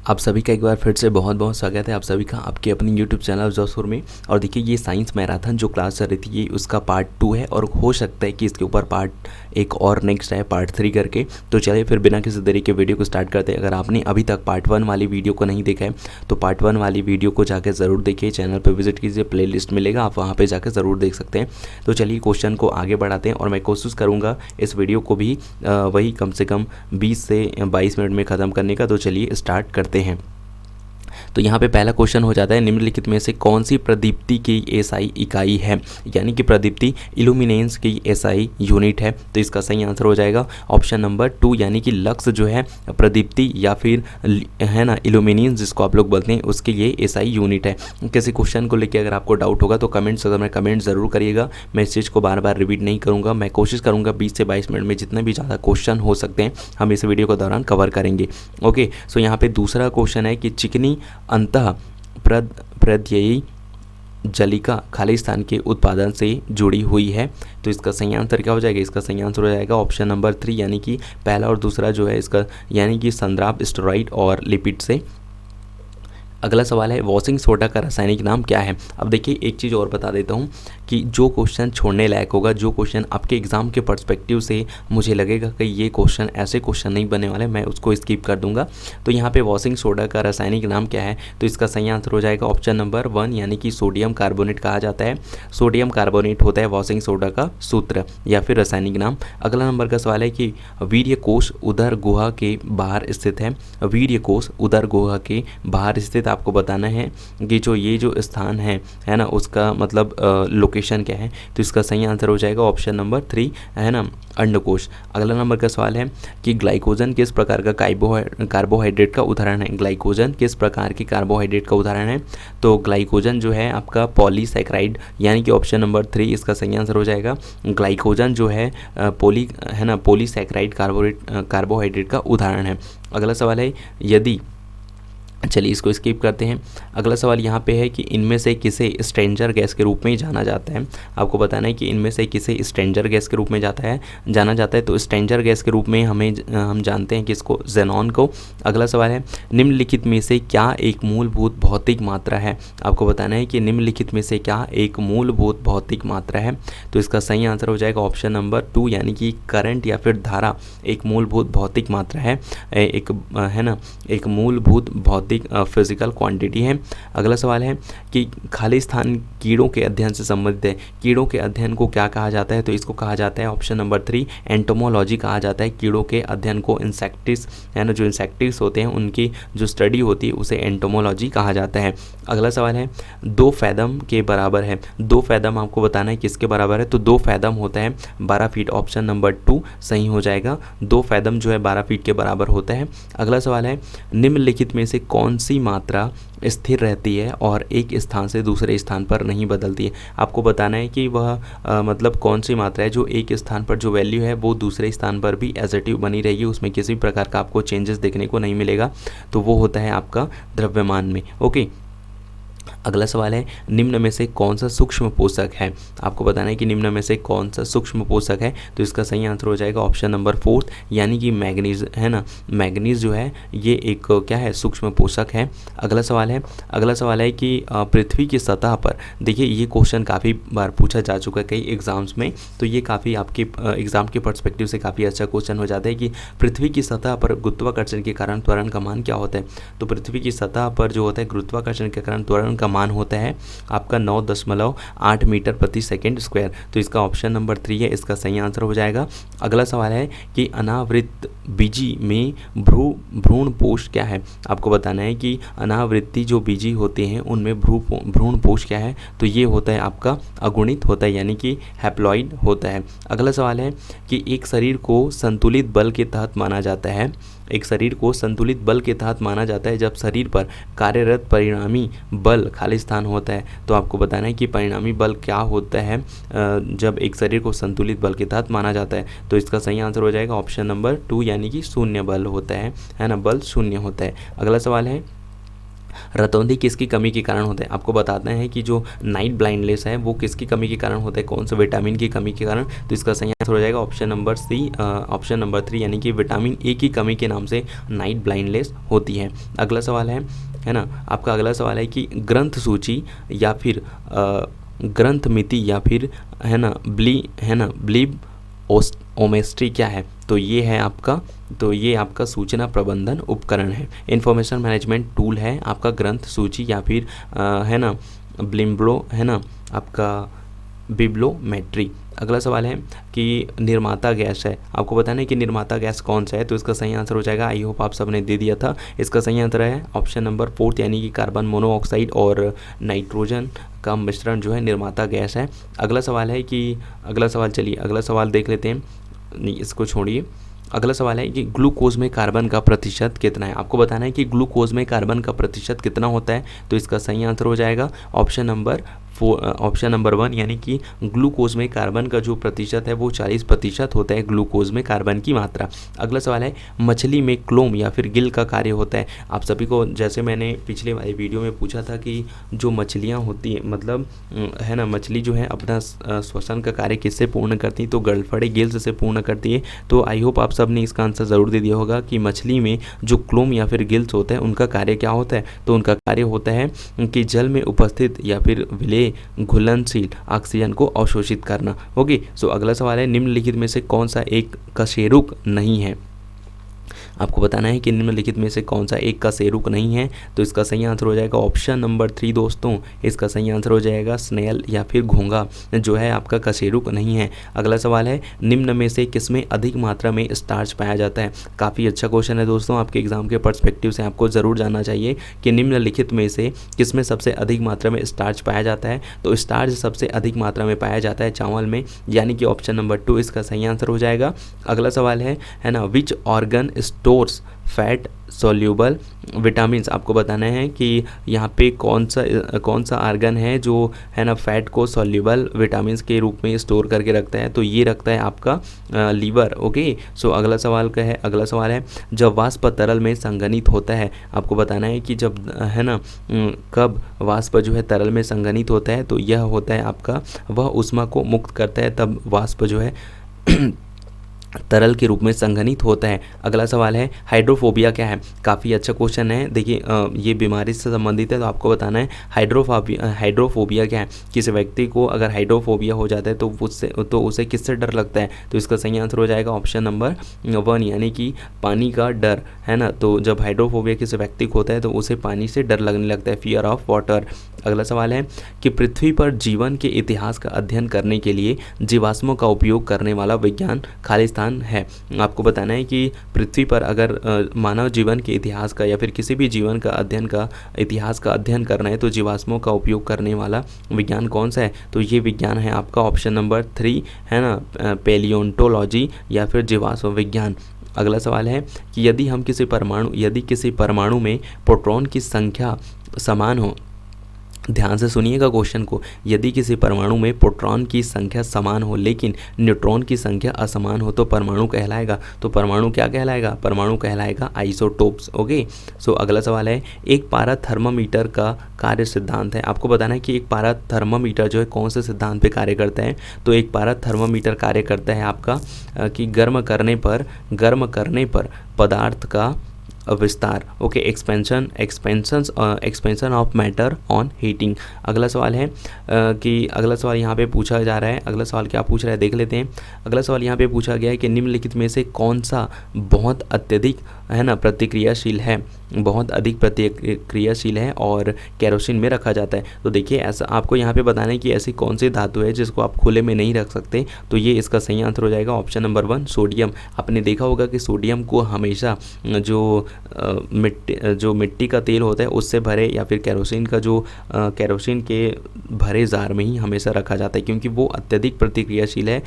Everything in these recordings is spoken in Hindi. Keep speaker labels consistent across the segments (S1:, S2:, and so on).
S1: आप सभी का एक बार फिर से बहुत बहुत स्वागत है आप सभी का आपके अपनी यूट्यूब चैनल जॉसपुर में। और देखिए ये साइंस मैराथन जो क्लास चल रही थी ये उसका पार्ट 2 है और हो सकता है कि इसके ऊपर पार्ट एक और नेक्स्ट है पार्ट 3 करके। तो चलिए फिर बिना किसी देरी के वीडियो को स्टार्ट करते हैं। अगर आपने अभी तक पार्ट 1 वाली वीडियो को नहीं देखा है तो पार्ट 1 वाली वीडियो को जाकर ज़रूर देखिए, चैनल पर विजिट कीजिए, प्ले लिस्ट मिलेगा, आप वहाँ पर जाकर ज़रूर देख सकते हैं। तो चलिए क्वेश्चन को आगे बढ़ाते हैं और मैं कोशिश करूँगा इस वीडियो को भी वही कम से कम 20 से 22 मिनट में ख़त्म करने का। तो चलिए स्टार्ट करते हैं। तो यहाँ पे पहला क्वेश्चन हो जाता है, निम्नलिखित में से कौन सी प्रदीप्ति की एसआई इकाई है, यानी कि प्रदीप्ति इल्यूमिनेंस की एसआई यूनिट है। तो इसका सही आंसर हो जाएगा ऑप्शन नंबर 2, यानी कि लक्स जो है प्रदीप्ति या फिर है ना इल्यूमिनेंस जिसको आप लोग बोलते हैं उसके लिए एसआई यूनिट है। किसी क्वेश्चन को लेकर अगर आपको डाउट होगा तो कमेंट्स में कमेंट ज़रूर करिएगा। मैं इस चीज़ को बार बार रिपीट नहीं करूँगा, मैं कोशिश करूँगा 20 से 22 मिनट में जितने भी ज़्यादा क्वेश्चन हो सकते हैं हम इस वीडियो के दौरान कवर करेंगे। ओके, सो यहाँ पे दूसरा क्वेश्चन है कि चिकनी अंतः प्रद्ययी जलिका खालिस्तान के उत्पादन से जुड़ी हुई है। तो इसका सही आंसर क्या हो जाएगा? इसका सही आंसर हो जाएगा ऑप्शन नंबर 3, यानी कि पहला और दूसरा जो है इसका, यानी कि संद्राप, स्टेरॉइड और लिपिड से। अगला सवाल है, वॉशिंग सोडा का रासायनिक नाम क्या है? अब देखिए एक चीज़ और बता देता हूँ कि जो क्वेश्चन छोड़ने लायक होगा, जो क्वेश्चन आपके एग्ज़ाम के पर्सपेक्टिव से मुझे लगेगा कि ये क्वेश्चन ऐसे क्वेश्चन नहीं बनने वाले, मैं उसको स्किप कर दूंगा। तो यहाँ पे वॉशिंग सोडा का रासायनिक नाम क्या है? तो इसका सही आंसर हो जाएगा ऑप्शन नंबर 1, यानी कि सोडियम कार्बोनेट कहा जाता है। सोडियम कार्बोनेट होता है वॉशिंग सोडा का सूत्र या फिर रासायनिक नाम। अगला नंबर का सवाल है कि वीर्य कोश उदर गुहा के बाहर स्थित है। वीर्य कोश उदर गुहा के बाहर स्थित, आपको बताना है कि जो ये जो स्थान है ना, उसका मतलब लोकेशन क्या है। तो इसका सही आंसर हो जाएगा ऑप्शन नंबर 3, है ना, अंडकोश। अगला नंबर का सवाल है कि ग्लाइकोजन किस प्रकार का कार्बोहाइड्रेट का उदाहरण है? ग्लाइकोजन किस प्रकार की कार्बोहाइड्रेट का उदाहरण है? तो ग्लाइकोजन जो है आपका पॉलीसैकेराइड, यानी कि ऑप्शन नंबर 3 इसका सही आंसर हो जाएगा। ग्लाइकोजन जो है पॉलीसैकेराइड कार्बोहाइड्रेट का उदाहरण है। अगला सवाल है, यदि, चलिए इसको स्किप करते हैं। अगला सवाल यहाँ पे है कि इनमें से किसे स्ट्रेंजर गैस के रूप में जाना जाता है? आपको बताना है कि इनमें से किसे स्ट्रेंजर गैस के रूप में जाना जाता है। तो स्ट्रेंजर गैस के रूप में हम जानते हैं किसको? ज़ेनॉन को। अगला सवाल है, निम्नलिखित में से क्या एक मूलभूत भौतिक मात्रा है? आपको बताना है कि निम्नलिखित में से क्या एक मूलभूत भौतिक मात्रा है। तो इसका सही आंसर हो जाएगा ऑप्शन नंबर 2, यानी कि करंट या फिर धारा एक मूलभूत भौतिक मात्रा है, एक मूलभूत भौतिक फिजिकल क्वांटिटी है। अगला सवाल है कि खालिस्तान कीड़ों के अध्ययन से संबंधित है। कीड़ों के अध्ययन को क्या कहा जाता है? तो इसको कहा जाता है ऑप्शन नंबर 3, एंटोमोलॉजी कहा जाता है। कीड़ों के अध्ययन को इंसेक्टिस, है ना, जो इंसेक्टिस होते हैं उनकी जो स्टडी होती है उसे एंटोमोलॉजी कहा जाता है। अगला सवाल है, 2 फैदम के बराबर है। 2 फैदम आपको बताना है किसके बराबर है? तो 2 फैदम होता है 12 फीट, ऑप्शन नंबर 2 सही हो जाएगा। 2 फैदम जो है 12 फीट के बराबर होता है। अगला सवाल है, निम्नलिखित में से कौन सी मात्रा स्थिर रहती है और एक स्थान से दूसरे स्थान पर नहीं बदलती है? आपको बताना है कि वह मतलब कौन सी मात्रा है जो एक स्थान पर जो वैल्यू है वो दूसरे स्थान पर भी एज इट इज बनी रहेगी, उसमें किसी प्रकार का आपको चेंजेस देखने को नहीं मिलेगा। तो वो होता है आपका द्रव्यमान में। ओके, अगला सवाल है, निम्न में से कौन सा सूक्ष्म पोषक है? आपको बताना है कि निम्न में से कौन सा सूक्ष्म पोषक है। तो इसका सही आंसर हो जाएगा ऑप्शन नंबर 4, यानी कि मैग्नीज, है ना। मैग्नीज जो है ये एक क्या है? सूक्ष्म पोषक है। अगला सवाल है कि पृथ्वी की सतह पर, देखिए ये क्वेश्चन काफ़ी बार पूछा जा चुका है कई एग्जाम्स में, तो ये काफ़ी आपके एग्जाम के पर्सपेक्टिव से काफ़ी अच्छा क्वेश्चन हो जाता है कि पृथ्वी की सतह पर गुरुत्वाकर्षण के कारण त्वरण का मान क्या होता है? तो पृथ्वी की सतह पर जो होता है गुरुत्वाकर्षण के कारण त्वरण का मान होता है आपका 9.8 मीटर प्रति सेकंड स्क्वायर। तो इसका ऑप्शन नंबर 3 है, इसका सही आंसर हो जाएगा। अगला सवाल है कि अनावृत बीजी में भ्रूणपोष क्या है? आपको बताना है कि अनावृत्ति जो बीजी होते हैं उनमें भ्रूणपोष क्या है? तो ये होता है आपका अगुणित होता है, यानी कि हैप्लॉइड होता है। अगला सवाल है कि एक शरीर को संतुलित बल के तहत माना जाता है। एक शरीर को संतुलित बल के तहत माना जाता है जब शरीर पर कार्यरत परिणामी बल खालिस्तान होता है। तो आपको बताना है कि परिणामी बल क्या होता है जब एक शरीर को संतुलित बल के तहत माना जाता है। तो इसका सही आंसर हो जाएगा ऑप्शन नंबर 2, यानी कि शून्य बल होता है ना, बल शून्य होता है। अगला सवाल है, रतौंधी किसकी कमी के कारण होता है? आपको बताते हैं कि जो नाइट ब्लाइंडनेस है वो किसकी कमी के कारण होता है, कौन सा विटामिन की कमी के कारण। तो इसका सही आंसर हो जाएगा option number C, option number 3, यानी कि विटामिन ए की कमी के नाम से नाइट ब्लाइंडनेस होती है। अगला सवाल है ना, आपका अगला सवाल है कि ग्रंथ सूची या फिर ग्रंथ मिति या फिर है ना ब्लीब ओमेस्ट्री क्या है? तो ये आपका सूचना प्रबंधन उपकरण है, इंफॉर्मेशन मैनेजमेंट टूल है आपका ग्रंथ सूची या फिर है ना ब्लिम्ब्लो, है ना आपका बिब्लोमेट्री। अगला सवाल है कि निर्माता गैस है, आपको बताना है कि निर्माता गैस कौन सा है। तो इसका सही आंसर हो जाएगा, आई होप आप सबने दे दिया था, इसका सही आंसर है ऑप्शन नंबर 4 यानी कि कार्बन मोनोऑक्साइड और नाइट्रोजन का मिश्रण जो है निर्माता गैस है। अगला सवाल है कि अगला सवाल देख लेते हैं, नहीं इसको छोड़िए। अगला सवाल है कि ग्लूकोज में कार्बन का प्रतिशत कितना है? आपको बताना है कि ग्लूकोज में कार्बन का प्रतिशत कितना होता है। तो इसका सही आंसर हो जाएगा ऑप्शन नंबर 1, यानी कि ग्लूकोज में कार्बन का जो प्रतिशत है वो 40% होता है, ग्लूकोज में कार्बन की मात्रा। अगला सवाल है मछली में क्लोम या फिर गिल का कार्य होता है। आप सभी को, जैसे मैंने पिछले वाली वीडियो में पूछा था कि जो मछलियाँ होती हैं, मतलब है ना मछली जो है अपना श्वसन का कार्य किससे पूर्ण करती है? तो गलफड़े गिल्स से पूर्ण करती है। तो आई होप आप सब ने इसका आंसर ज़रूर दे दिया होगा कि मछली में जो क्लोम या फिर गिल्स होता है उनका कार्य क्या होता है? तो उनका कार्य होता है कि जल में उपस्थित या फिर विलेय घुलनशील ऑक्सीजन को अवशोषित करना। ओके, सो अगला सवाल है निम्नलिखित में से कौन सा एक कशेरुक नहीं है? आपको बताना है कि निम्नलिखित में से कौन सा एक कशेरुक नहीं है। तो इसका सही आंसर हो जाएगा ऑप्शन नंबर 3 दोस्तों, इसका सही आंसर हो जाएगा स्नेल या फिर घोंघा जो है आपका कशेरुक नहीं है। अगला सवाल है निम्न में से किसमें अधिक मात्रा में स्टार्च पाया जाता है? काफ़ी अच्छा क्वेश्चन है दोस्तों, आपके एग्जाम के पर्सपेक्टिव से आपको ज़रूर जानना चाहिए कि निम्नलिखित में से किसमें सबसे अधिक मात्रा में स्टार्च पाया जाता है। तो स्टार्च सबसे अधिक मात्रा में पाया जाता है चावल में, यानी कि ऑप्शन नंबर 2 इसका सही आंसर हो जाएगा। अगला सवाल है ना which organ stores fat soluble vitamins. आपको बताना है कि यहाँ पे कौन सा ऑर्गन है जो है ना फैट को सोल्यूबल विटामिन्स के रूप में स्टोर करके रखता है। तो ये रखता है आपका लीवर। ओके, सो अगला सवाल है जब वाष्प तरल में संघनित होता है, आपको बताना है कि जब है ना कब वाष्प जो है तरल में संघनित होता है, तो यह होता है आपका वह ऊष्मा को मुक्त करता है, तब वाष्प जो है तरल के रूप में संघनित होता है। अगला सवाल है हाइड्रोफोबिया क्या है? काफ़ी अच्छा क्वेश्चन है, देखिए ये बीमारी से संबंधित है, तो आपको बताना है हाइड्रोफोबिया क्या है। किसी व्यक्ति को अगर हाइड्रोफोबिया हो जाता है तो उसे किससे डर लगता है? तो इसका सही आंसर हो जाएगा ऑप्शन नंबर 1, यानी कि पानी का डर, है ना। तो जब हाइड्रोफोबिया किसी व्यक्ति को होता है तो उसे पानी से डर लगने लगता है, फियर ऑफ वाटर। अगला सवाल है कि पृथ्वी पर जीवन के इतिहास का अध्ययन करने के लिए जीवाश्मों का उपयोग करने वाला विज्ञान खालिस्तान है। आपको बताना है कि पृथ्वी पर अगर मानव जीवन के इतिहास का या फिर किसी भी जीवन का इतिहास का अध्ययन करना है तो जीवाश्मों का उपयोग करने वाला विज्ञान कौन सा है? तो ये विज्ञान है आपका ऑप्शन नंबर 3, है ना पैलियोंटोलॉजी या फिर जीवाश्म विज्ञान। अगला सवाल है कि यदि किसी परमाणु में प्रोटॉन की संख्या समान हो, ध्यान से सुनिएगा क्वेश्चन को, यदि किसी परमाणु में प्रोटॉन की संख्या समान हो लेकिन न्यूट्रॉन की संख्या असमान हो तो परमाणु कहलाएगा। तो परमाणु क्या कहलाएगा? परमाणु कहलाएगा आइसोटोप्स। ओके, सो अगला सवाल है एक पारा थर्मामीटर का कार्य सिद्धांत है। आपको बताना है कि एक पारा थर्मामीटर जो है कौन से सिद्धांत पे कार्य करता है? तो एक पारा थर्मामीटर कार्य करता है आपका कि गर्म करने पर पदार्थ का विस्तार। Okay, expansion of matter on heating. अगला सवाल है अगला सवाल यहाँ पे पूछा जा रहा है, अगला सवाल क्या पूछ रहा है देख लेते हैं। अगला सवाल यहाँ पे पूछा गया है कि निम्नलिखित में से कौन सा बहुत अत्यधिक है ना प्रतिक्रियाशील है, बहुत अधिक प्रतिक्रियाशील है और केरोसिन में रखा जाता है। तो देखिए ऐसा आपको यहाँ पे बताना है कि ऐसी कौन सी धातु है जिसको आप खुले में नहीं रख सकते। तो ये इसका सही आंसर हो जाएगा ऑप्शन नंबर 1 सोडियम। आपने देखा होगा कि सोडियम को हमेशा जो मिट्टी का तेल होता है उससे भरे या फिर केरोसिन के भरे जार में ही हमेशा रखा जाता है, क्योंकि वो अत्यधिक प्रतिक्रियाशील है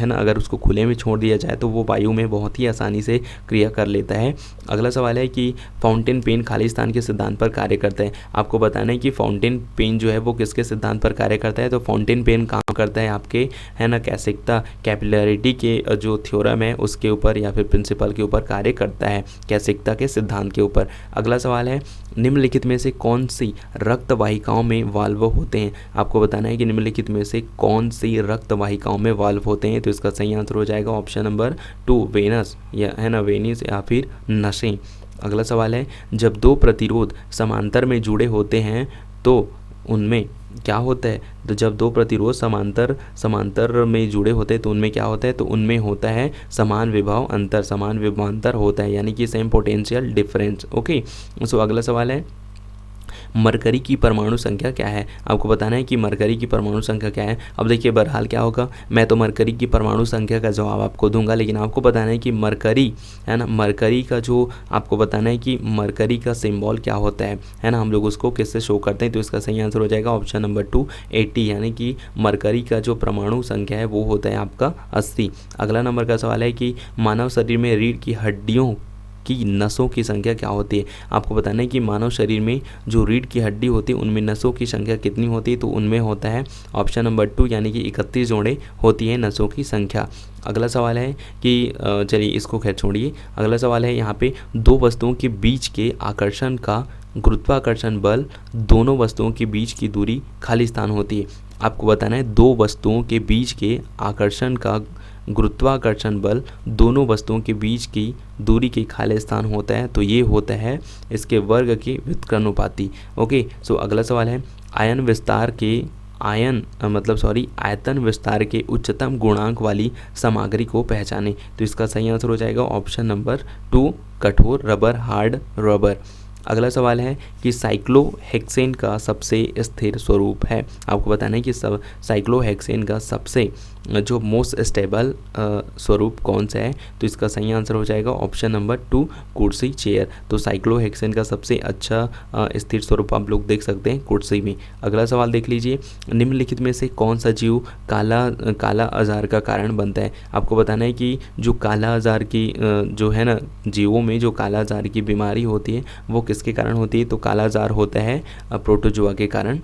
S1: ना। अगर उसको खुले में छोड़ दिया जाए तो वो वायु में बहुत ही आसानी से क्रिया कर लेता है। अगला सवाल है कि फाउंटेन पेन खालिस्तान के सिद्धांत पर कार्य करता है। आपको बताना है कि फाउंटेन पेन जो है वो किसके सिद्धांत पर कार्य करता है? तो फाउंटेन पेन काम करता है आपके है ना कैपिलरिटी के जो थ्योरम है उसके ऊपर या फिर प्रिंसिपल के ऊपर कार्य करता है, कैसिकता के सिद्धांत के ऊपर। अगला सवाल है निम्नलिखित में से कौन सी रक्त वाहिकाओं में वाल्व होते हैं? आपको बताना है कि निम्नलिखित में से कौन सी रक्त वाहिकाओं में वाल्व होते हैं। तो इसका सही आंसर हो जाएगा ऑप्शन नंबर 2 वेनस, या है ना, वेनिस या फिर नसें। अगला सवाल है, जब दो प्रतिरोध समांतर में जुड़े होते हैं तो उनमें क्या होता है? तो जब दो प्रतिरोध समांतर में जुड़े होते हैं तो उनमें क्या होता है? तो उनमें होता है समान विभव अंतर होता है, यानी कि सेम पोटेंशियल डिफरेंस। ओके, सो अगला सवाल है, मरकरी की परमाणु संख्या क्या है? आपको बताना है कि मरकरी की परमाणु संख्या क्या है। अब देखिए बहरहाल क्या होगा, मैं तो मरकरी की परमाणु संख्या का जवाब आपको दूंगा, लेकिन आपको बताना है कि मरकरी, है ना, मरकरी का जो आपको बताना है कि मरकरी का सिंबल क्या होता है ना, हम लोग उसको किससे शो करते हैं। तो इसका सही आंसर हो जाएगा ऑप्शन नंबर 2 80, यानी कि मरकरी का जो परमाणु संख्या है वो होता है आपका 80। अगला नंबर का सवाल है कि मानव शरीर में रीढ़ की हड्डियों की नसों की संख्या क्या होती है? आपको बताना है कि मानव शरीर में जो रीढ़ की हड्डी होती है उनमें नसों की संख्या कितनी होती है? तो उनमें होता है ऑप्शन नंबर 2, यानी कि 31 जोड़े होती है नसों की संख्या। अगला सवाल है कि चलिए इसको खैर छोड़िए। अगला सवाल है यहाँ पे, दो वस्तुओं के बीच के आकर्षण का गुरुत्वाकर्षण बल दोनों वस्तुओं के बीच की दूरी खाली स्थान होती है। आपको बताना है दो वस्तुओं के बीच के आकर्षण का गुरुत्वाकर्षण बल दोनों वस्तुओं के बीच की दूरी के खाली स्थान होता है, तो ये होता है इसके वर्ग के व्युत्क्रमानुपाती। ओके, सो अगला सवाल है, आयतन विस्तार के उच्चतम गुणांक वाली सामग्री को पहचाने। तो इसका सही आंसर हो जाएगा ऑप्शन नंबर 2 कठोर रबर, हार्ड रबर। अगला सवाल है कि साइक्लोहेक्सेन का सबसे स्थिर स्वरूप है। आपको बताना है कि साइक्लोहेक्सेन का सबसे जो मोस्ट स्टेबल स्वरूप कौन सा है। तो इसका सही आंसर हो जाएगा ऑप्शन नंबर 2 कुर्सी, चेयर। तो साइक्लोहेक्सेन का सबसे अच्छा स्थिर स्वरूप आप लोग देख सकते हैं कुर्सी में। अगला सवाल देख लीजिए, निम्नलिखित में से कौन सा जीव काला आजार का कारण बनता है? आपको बताना है कि जो काला आजार की जो है ना, जीवों में जो काला आजार की बीमारी होती है वो किसके कारण होती है? तो काला आजार होता है प्रोटोजोआ के कारण।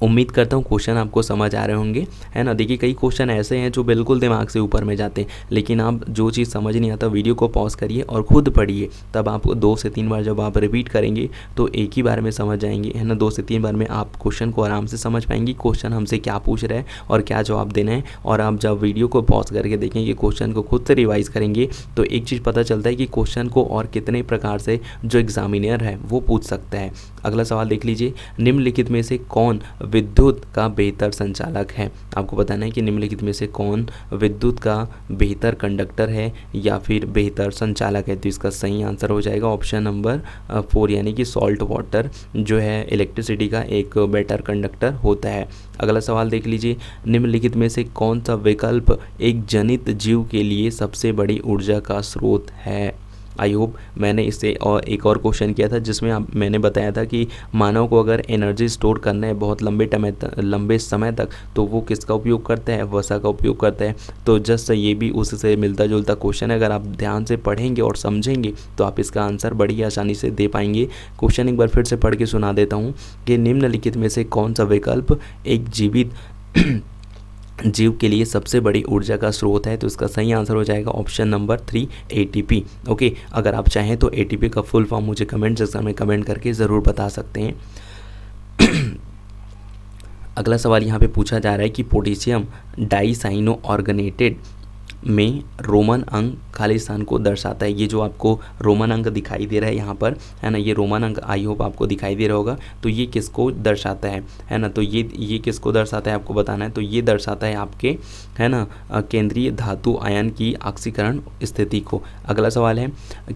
S1: उम्मीद करता हूँ क्वेश्चन आपको समझ आ रहे होंगे, है ना। देखिए कई क्वेश्चन ऐसे हैं जो बिल्कुल दिमाग से ऊपर में जाते हैं, लेकिन आप जो चीज़ समझ नहीं आता वीडियो को पॉज करिए और खुद पढ़िए, तब आप 2 से 3 बार जब आप रिपीट करेंगे तो एक ही बार में समझ जाएंगे, है ना। 2 से 3 बार में आप क्वेश्चन को आराम से समझ पाएंगे, क्वेश्चन हमसे क्या पूछ रहे हैं और क्या जवाब देना है। और आप जब वीडियो को पॉज करके देखेंगे, क्वेश्चन को खुद से रिवाइज करेंगे, तो एक चीज़ पता चलता है कि क्वेश्चन को और कितने प्रकार से जो एग्जामिनर है वो पूछ सकता है। अगला सवाल देख लीजिए, निम्नलिखित में से कौन विद्युत का बेहतर संचालक है? आपको बताना है कि निम्नलिखित में से कौन विद्युत का बेहतर कंडक्टर है या फिर बेहतर संचालक है। तो इसका सही आंसर हो जाएगा ऑप्शन नंबर 4, यानी कि सॉल्ट वाटर जो है इलेक्ट्रिसिटी का एक बेटर कंडक्टर होता है। अगला सवाल देख लीजिए, निम्नलिखित में से कौन सा विकल्प एक जनित जीव के लिए सबसे बड़ी ऊर्जा का स्रोत है? आई होप मैंने इससे और एक और क्वेश्चन किया था जिसमें मैंने बताया था कि मानव को अगर एनर्जी स्टोर करना है बहुत लंबे समय तक, तो वो किसका उपयोग करता है? वसा का उपयोग करता है। तो जस्ट ये भी उससे मिलता जुलता क्वेश्चन है, अगर आप ध्यान से पढ़ेंगे और समझेंगे तो आप इसका आंसर बड़ी आसानी से दे पाएंगे। क्वेश्चन एक बार फिर से पढ़ के सुना देता हूँ कि निम्नलिखित में से कौन सा विकल्प एक जीवित जीव के लिए सबसे बड़ी ऊर्जा का स्रोत है? तो इसका सही आंसर हो जाएगा ऑप्शन नंबर 3 एटीपी। ओके, अगर आप चाहें तो एटीपी का फुल फॉर्म मुझे कमेंट सेक्शन में कमेंट करके ज़रूर बता सकते हैं। अगला सवाल यहाँ पे पूछा जा रहा है कि पोटेशियम डाइसाइनो ऑर्गेनेटेड में रोमन अंक खाली स्थान को दर्शाता है। ये जो आपको रोमन अंक दिखाई दे रहा है यहाँ पर, है ना, ये रोमन अंक आई होप आपको दिखाई दे रहा होगा। तो ये किसको दर्शाता है ना, तो ये किसको दर्शाता है आपको बताना है। तो ये दर्शाता है आपके, है ना, केंद्रीय धातु आयन की ऑक्सीकरण स्थिति को। अगला सवाल है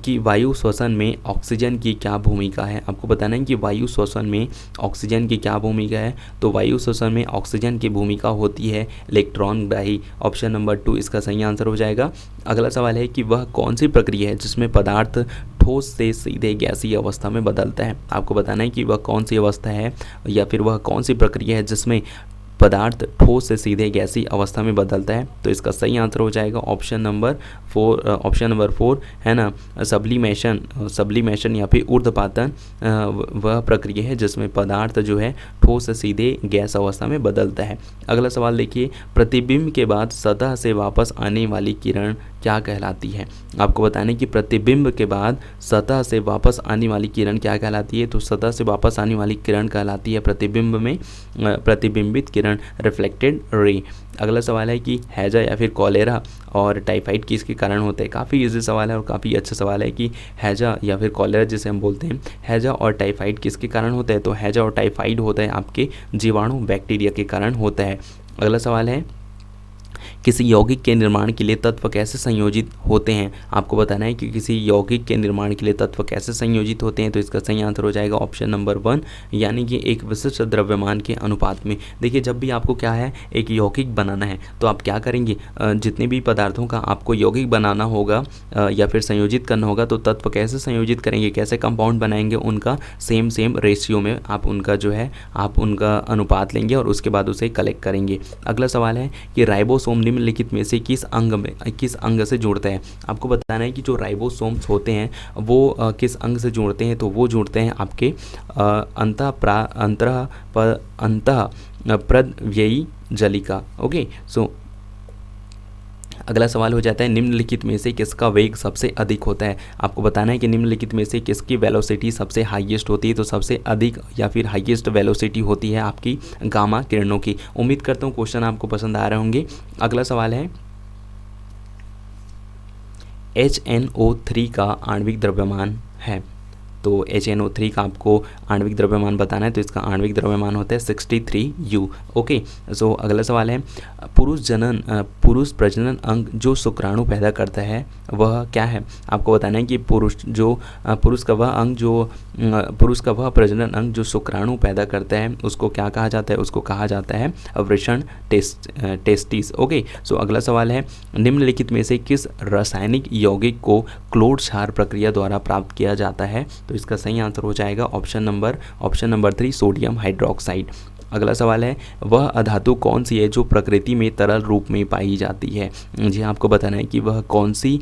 S1: कि वायु श्वसन में ऑक्सीजन की क्या भूमिका है? आपको बताना है कि वायु श्वसन में ऑक्सीजन की क्या भूमिका है। तो वायु श्वसन में ऑक्सीजन की भूमिका होती है इलेक्ट्रॉन ग्राही, ऑप्शन नंबर 2 इसका सही आंसर हो जाएगा। अगला सवाल है कि वह कौन सी प्रक्रिया है जिसमें पदार्थ ठोस से सीधे गैसीय अवस्था में बदलता है? आपको बताना है कि वह कौन सी अवस्था है या फिर वह कौन सी प्रक्रिया है जिसमें पदार्थ ठोस से सीधे गैसीय अवस्था में बदलता है? तो इसका सही आंसर हो जाएगा ऑप्शन नंबर 4 है ना। सब्लिमेशन या फिर ऊर्ध्वपातन वह प्रक्रिया है जिसमें पदार्थ जो है ठोस से सीधे गैस अवस्था में बदलता है। अगला सवाल देखिए, प्रतिबिंब के बाद सतह से वापस आने वाली किरण क्या कहलाती है? आपको बताना है कि प्रतिबिंब के बाद सतह से वापस आने वाली किरण क्या कहलाती है? तो सतह से वापस आने वाली किरण कहलाती है प्रतिबिंब में प्रतिबिंबित किरण, रिफ्लेक्टेड रे। अगला सवाल है कि हैजा या फिर कॉलेरा और टाइफाइड किसके कारण होते हैं? काफ़ी इजी सवाल है और काफ़ी अच्छा सवाल है कि हैजा या फिर कॉलेरा जिसे हम बोलते हैं, हैजा और टाइफाइड किसके कारण होता है? तो हैजा और टाइफाइड होता है आपके जीवाणु बैक्टीरिया के कारण होता है। अगला सवाल है, किसी यौगिक के निर्माण के लिए तत्व कैसे संयोजित होते हैं? आपको बताना है कि किसी यौगिक के निर्माण के लिए तत्व कैसे संयोजित होते हैं। तो इसका सही आंसर हो जाएगा ऑप्शन नंबर 1, यानी कि एक विशिष्ट द्रव्यमान के अनुपात में। देखिए, जब भी आपको क्या है एक यौगिक बनाना है तो आप क्या करेंगे, जितने भी पदार्थों का आपको यौगिक बनाना होगा या फिर संयोजित करना होगा तो तत्व कैसे संयोजित करेंगे, कैसे कंपाउंड बनाएंगे, उनका सेम रेशियो में आप उनका जो है आप उनका अनुपात लेंगे और उसके बाद उसे कलेक्ट करेंगे। अगला सवाल है कि राइबोसोम निम्नलिखित में से किस अंग से जुड़ते हैं? आपको बताना है कि जो राइबोसोम्स होते हैं वो किस अंग से जुड़ते हैं? तो वो जुड़ते हैं आपके अंतःप्रद्ययी जलिका। ओके, सो अगला सवाल हो जाता है, निम्नलिखित में से किसका वेग सबसे अधिक होता है? आपको बताना है कि निम्नलिखित में से किसकी वेलोसिटी सबसे हाईएस्ट होती है? तो सबसे अधिक या फिर हाईएस्ट वेलोसिटी होती है आपकी गामा किरणों की। उम्मीद करता हूँ क्वेश्चन आपको पसंद आ रहे होंगे। अगला सवाल है, HNO3 का आणविक द्रव्यमान है। तो HNO3 का आपको आणविक द्रव्यमान बताना है। तो इसका आणविक द्रव्यमान होता है 63U। ओके, सो अगला सवाल है, पुरुष प्रजनन अंग जो शुक्राणु पैदा करता है वह क्या है? आपको बताना है कि पुरुष का वह प्रजनन अंग जो शुक्राणु पैदा करता है उसको क्या कहा जाता है? उसको कहा जाता है वृषण टेस्टिस। ओके, सो अगला सवाल है, निम्नलिखित में से किस रासायनिक यौगिक को क्लोड क्षार प्रक्रिया द्वारा प्राप्त किया जाता है? तो इसका सही आंसर हो जाएगा ऑप्शन नंबर 3, सोडियम हाइड्रोक्साइड। अगला सवाल है, वह अधातु कौन सी है जो प्रकृति में तरल रूप में पाई जाती है? जी, आपको बताना है कि वह कौन सी है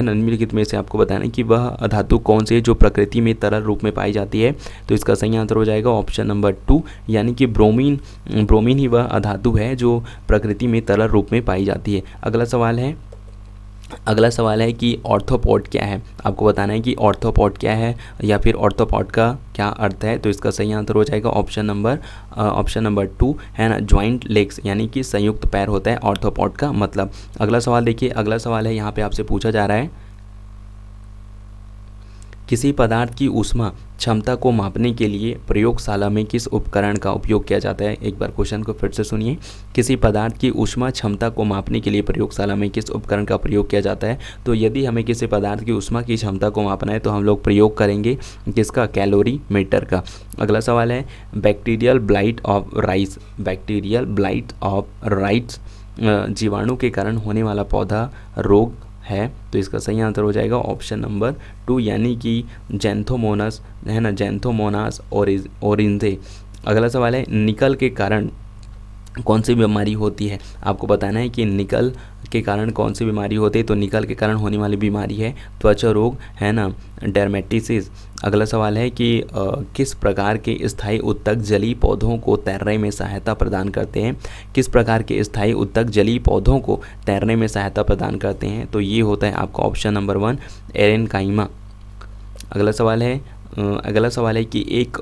S1: ना। निम्नलिखित में से आपको बताना है कि वह अधातु कौन सी है जो प्रकृति में तरल रूप में पाई जाती है। तो इसका सही आंसर हो जाएगा ऑप्शन नंबर 2, यानी कि ब्रोमीन ही वह अधातु है जो प्रकृति में तरल रूप में पाई जाती है। अगला सवाल है कि ऑर्थोपॉड क्या है? आपको बताना है कि ऑर्थोपॉड क्या है या फिर ऑर्थोपॉड का क्या अर्थ है। तो इसका सही आंसर हो जाएगा ऑप्शन नंबर 2, है ना, ज्वाइंट लेग्स, यानी कि संयुक्त पैर होता है ऑर्थोपॉड का मतलब। अगला सवाल देखिए, अगला सवाल है यहाँ पे आपसे पूछा जा रहा है, किसी पदार्थ की ऊष्मा क्षमता को मापने के लिए प्रयोगशाला में किस उपकरण का उपयोग किया जाता है? एक बार क्वेश्चन को फिर से सुनिए, किसी पदार्थ की ऊष्मा क्षमता को मापने के लिए प्रयोगशाला में किस उपकरण का प्रयोग किया जाता है? तो यदि हमें किसी पदार्थ की ऊष्मा की क्षमता को मापना है तो हम लोग प्रयोग करेंगे किसका? कैलोरीमीटर का। अगला सवाल है, बैक्टीरियल ब्लाइट ऑफ राइट्स जीवाणु के कारण होने वाला पौधा रोग है। तो इसका सही आंसर हो जाएगा ऑप्शन नंबर 2, यानी कि जैंथोमोनास, है ना, जैंथोमोनास ओरिंजे। अगला सवाल है, निकल के कारण कौन सी बीमारी होती है? आपको बताना है कि निकल के कारण कौन सी बीमारी होती है। तो निकल के कारण होने वाली बीमारी है त्वचा रोग, है ना, डर्मेटिसिस। अगला सवाल है कि किस प्रकार के स्थायी उत्तक जलीय पौधों को तैरने में सहायता प्रदान करते हैं? किस प्रकार के स्थायी उत्तक जलीय पौधों को तैरने में सहायता प्रदान करते हैं? तो ये होता है आपका ऑप्शन नंबर 1, एरेनकाइमा। अगला सवाल है कि एक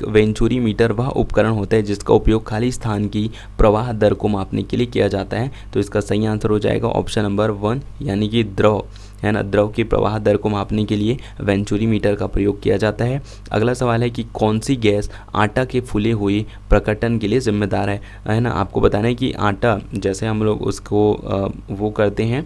S1: वेंचुरीमीटर वह उपकरण होता है जिसका उपयोग खाली स्थान की प्रवाह दर को मापने के लिए किया जाता है। तो इसका सही आंसर हो जाएगा ऑप्शन नंबर 1, यानी कि द्रव, है ना, द्रव की प्रवाह दर को मापने के लिए वेंचुरीमीटर का प्रयोग किया जाता है। अगला सवाल है कि कौन सी गैस आटा के फूले हुए प्रकटन के लिए जिम्मेदार है ना। आपको बताना है कि आटा जैसे हम लोग उसको वो करते हैं,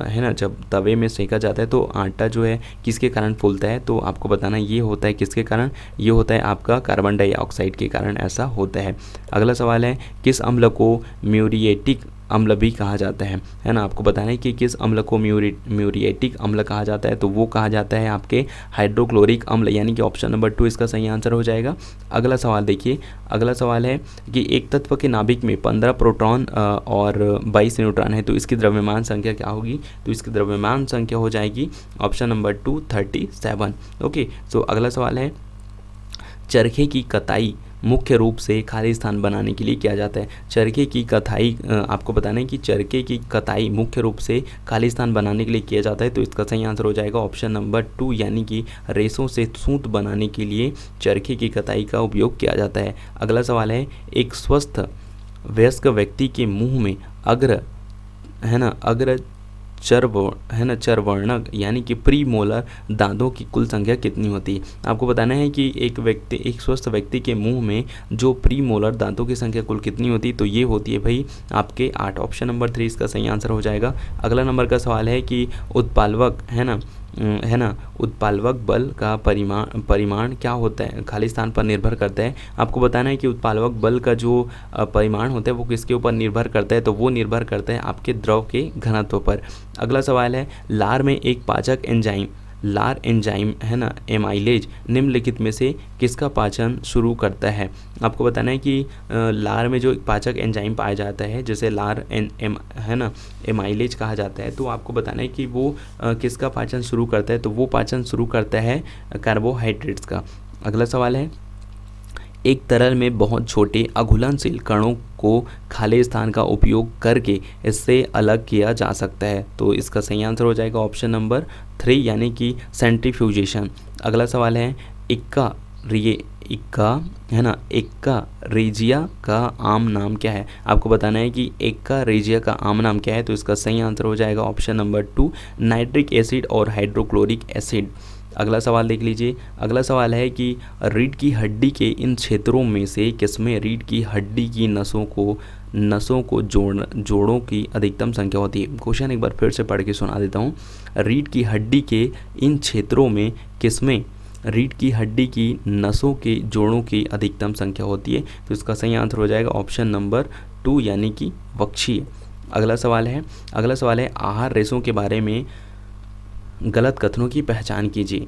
S1: है ना, जब तवे में सेका जाता है तो आटा जो है किसके कारण फूलता है? तो आपको बताना ये होता है किसके कारण? ये होता है आपका कार्बन डाइऑक्साइड के कारण ऐसा होता है। अगला सवाल है, किस अम्ल को म्यूरिएटिक अम्ल भी कहा जाता है ना। आपको बताना है कि किस अम्ल को म्यूरिएटिक अम्ल कहा जाता है, तो वो कहा जाता है आपके हाइड्रोक्लोरिक अम्ल, यानी कि ऑप्शन नंबर 2 इसका सही आंसर हो जाएगा। अगला सवाल देखिए, अगला सवाल है कि एक तत्व के नाभिक में 15 प्रोटॉन और 22 न्यूट्रॉन है, तो इसकी द्रव्यमान संख्या क्या होगी? तो इसकी द्रव्यमान संख्या हो जाएगी ऑप्शन नंबर 2 37। ओके, तो अगला सवाल है, चरखे की कताई मुख्य रूप से खाली स्थान बनाने के लिए किया जाता है। चरखे की कताई, आपको बताना है कि चरखे की कताई मुख्य रूप से खाली स्थान बनाने के लिए किया जाता है, तो इसका सही आंसर हो जाएगा ऑप्शन नंबर 2, यानी कि रेशों से सूत बनाने के लिए चरखे की कताई का उपयोग किया जाता है। अगला सवाल है, एक स्वस्थ वयस्क व्यक्ति के मुंह में अग्र चरवर्णक यानी कि प्रीमोलर दांतों की कुल संख्या कितनी होती है? आपको बताना है कि एक स्वस्थ व्यक्ति के मुंह में जो प्रीमोलर दांतों की संख्या कुल कितनी होती है, तो ये होती है भाई आपके 8। ऑप्शन नंबर 3 इसका सही आंसर हो जाएगा। अगला नंबर का सवाल है कि उत्प्लावक उत्प्लावक बल का परिमाण क्या होता है, खाली स्थान पर निर्भर करता है। आपको बताना है कि उत्प्लावक बल का जो परिमाण होता है वो किसके ऊपर निर्भर करता है, तो वो निर्भर करता है आपके द्रव के घनत्व पर। अगला सवाल है, लार में एक पाचक एंजाइम एमाइलेज निम्नलिखित में से किसका पाचन शुरू करता है? आपको बताना है कि लार में जो एक पाचक एंजाइम पाया जाता है जिसे लार एमाइलेज कहा जाता है, तो आपको बताना है कि वो किसका पाचन शुरू करता है, तो वो पाचन शुरू करता है कार्बोहाइड्रेट्स का। अगला सवाल है, एक तरल में बहुत छोटे अघुलनशील कणों को खाली स्थान का उपयोग करके इससे अलग किया जा सकता है, तो इसका सही आंसर हो जाएगा ऑप्शन नंबर 3, यानी कि सेंट्रीफ्यूजेशन। अगला सवाल है, इक्का रेजिया का आम नाम क्या है? आपको बताना है कि इक्का रेजिया का आम नाम क्या है, तो इसका सही आंसर हो जाएगा ऑप्शन नंबर 2, नाइट्रिक एसिड और हाइड्रोक्लोरिक एसिड। अगला सवाल देख लीजिए, अगला सवाल है कि रीढ़ की हड्डी के इन क्षेत्रों में से किसमें रीढ़ की हड्डी की नसों को जोड़ों की अधिकतम संख्या होती है? क्वेश्चन एक बार फिर से पढ़ के सुना देता हूँ। रीढ़ की हड्डी के इन क्षेत्रों में किसमें रीढ़ की हड्डी की नसों के जोड़ों की अधिकतम संख्या होती है, तो इसका सही आंसर हो जाएगा ऑप्शन नंबर 2, यानी कि वक्षीय। अगला सवाल है, आहार रेशों के बारे में गलत कथनों की पहचान कीजिए।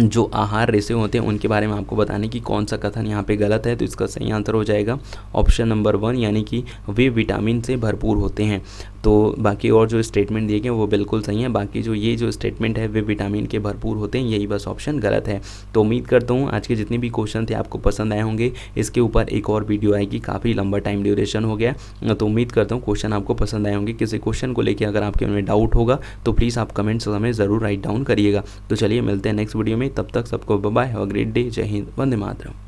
S1: जो आहार रेशे होते हैं उनके बारे में आपको बताने की कौन सा कथन यहाँ पे गलत है, तो इसका सही आंसर हो जाएगा ऑप्शन नंबर 1, यानी कि वे विटामिन से भरपूर होते हैं। तो बाकी और जो स्टेटमेंट दिए गए वो बिल्कुल सही है, बाकी जो स्टेटमेंट है वे विटामिन के भरपूर होते हैं, यही बस ऑप्शन गलत है। तो उम्मीद करता हूँ आज के जितने भी क्वेश्चन थे आपको पसंद आए होंगे। इसके ऊपर एक और वीडियो आएगी, काफ़ी लंबा टाइम ड्यूरेशन हो गया, तो उम्मीद करता हूँ क्वेश्चन आपको पसंद आए होंगे। किसी क्वेश्चन को लेकर अगर आपके मन में डाउट होगा तो प्लीज़ आप कमेंट्स हमें ज़रूर राइट डाउन करिएगा। तो चलिए मिलते हैं नेक्स्ट वीडियो में, तब तक सबको bye bye, have a great day, जय हिंद, वंदे मातरम।